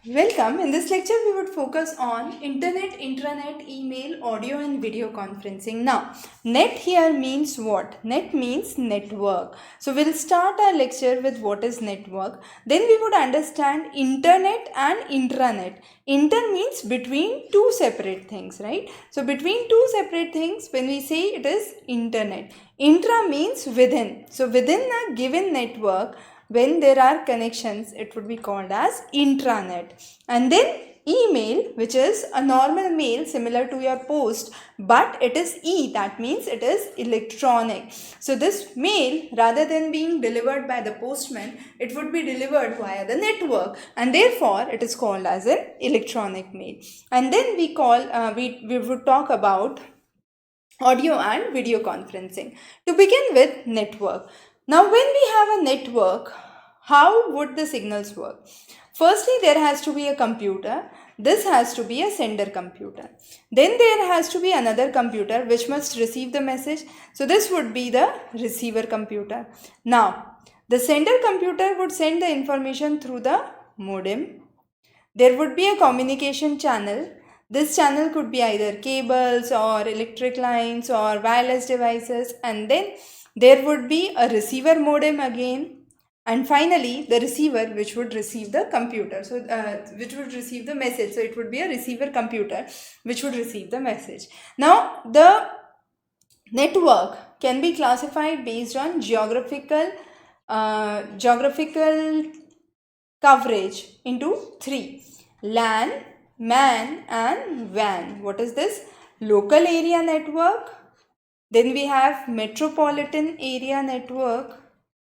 Welcome. In this lecture, we would focus on internet, intranet, email, audio, and video conferencing. Now, net here means what? Net means network. So, we'll start our lecture with what is network. Then, we would understand internet and intranet. Inter means between two separate things, right? So, between two separate things, when we say it is internet. Intra means within. So, within a given network, when there are connections, it would be called as intranet. And then email, which is a normal mail similar to your post, but it is that means it is electronic. So this mail, rather than being delivered by the postman, it would be delivered via the network, and therefore it is called as an electronic mail. And then we would talk about audio and video conferencing. To begin with, network. Now, when we have a network, how would the signals work? Firstly, there has to be a computer. This has to be a sender computer. Then there has to be another computer which must receive the message. So this would be the receiver computer. Now, the sender computer would send the information through the modem. There would be a communication channel. This channel could be either cables or electric lines or wireless devices, and then there would be a receiver modem again, and finally the receiver which would receive the computer, which would receive the message. So it would be a receiver computer which would receive the message. Now the network can be classified based on geographical coverage into three: LAN, MAN, and WAN. What is this? Local area network. Then we have metropolitan area network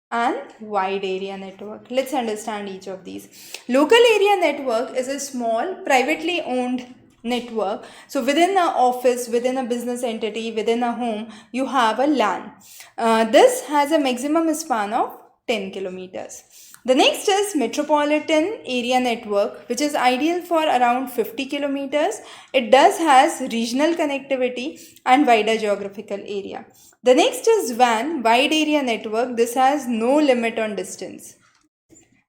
and wide area network. Let's understand each of these. Local area network is a small privately owned network. So within an office, within a business entity, within a home, you have a LAN. This has a maximum span of 10 kilometers. The next is metropolitan area network, which is ideal for around 50 kilometers. It does has regional connectivity and wider geographical area. The next is WAN, wide area network. This has no limit on distance.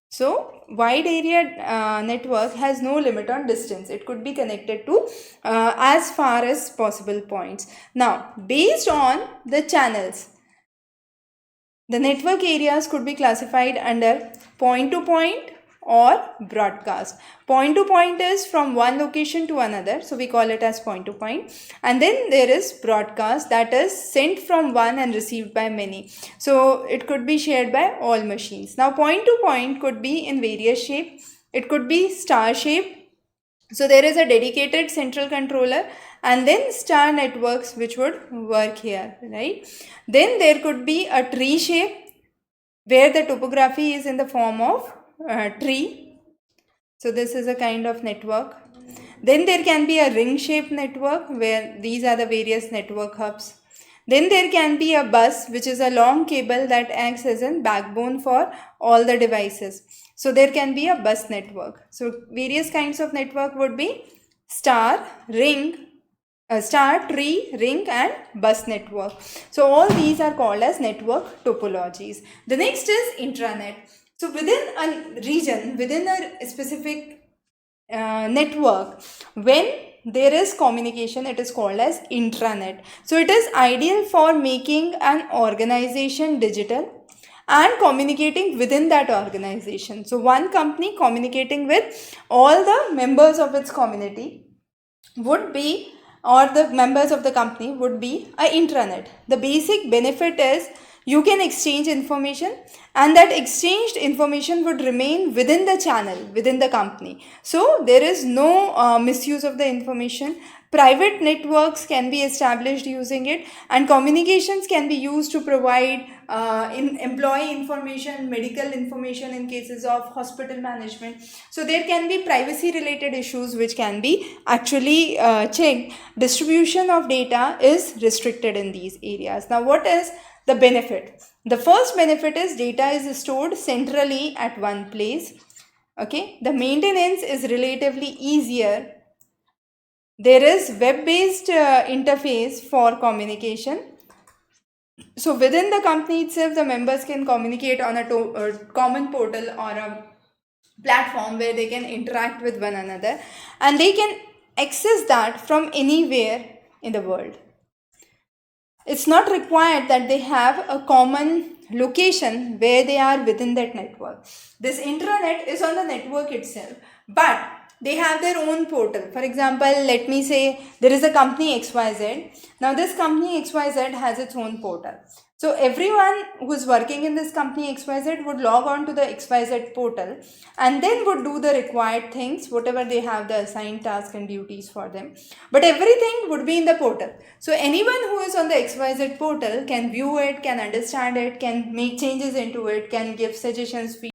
So, wide area network has no limit on distance. It could be connected to as far as possible points. Now, based on the channels, the network areas could be classified under point to point or broadcast. Point to point is from one location to another, so we call it as point to point. And then there is broadcast, that is sent from one and received by many. So it could be shared by all machines. Now point to point could be in various shape. It could be star shape. So there is a dedicated central controller and then star networks which would work here, right? Then there could be a tree shape where the topography is in the form of tree. So this is a kind of network. Then there can be a ring shaped network where these are the various network hubs. Then there can be a bus, which is a long cable that acts as a backbone for all the devices. So there can be a bus network. So various kinds of network would be star, ring, star, tree, ring, and bus network. So all these are called as network topologies. The next is intranet. So within a region, within a specific network, when there is communication, it is called as intranet. So it is ideal for making an organization digital and communicating within that organization. So one company communicating with all the members of its community would be, or the members of the company would be, a intranet. The basic benefit is you can exchange information, and that exchanged information would remain within the channel, within the company. So there is no misuse of the information. Private networks can be established using it, and communications can be used to provide employee information, medical information in cases of hospital management. So there can be privacy related issues which can be actually checked. Distribution of data is restricted in these areas. Now what is the benefit? The first benefit is data is stored centrally at one place. Okay, the maintenance is relatively easier. There is web-based interface for communication. So within the company itself, the members can communicate on a common portal or a platform where they can interact with one another, and they can access that from anywhere in the world. It's not required that they have a common location where they are within that network. This intranet is on the network itself, but they have their own portal. For example, let me say there is a company XYZ. Now this company XYZ has its own portal. So everyone who is working in this company XYZ would log on to the XYZ portal and then would do the required things, whatever they have the assigned tasks and duties for them. But everything would be in the portal. So anyone who is on the XYZ portal can view it, can understand it, can make changes into it, can give suggestions,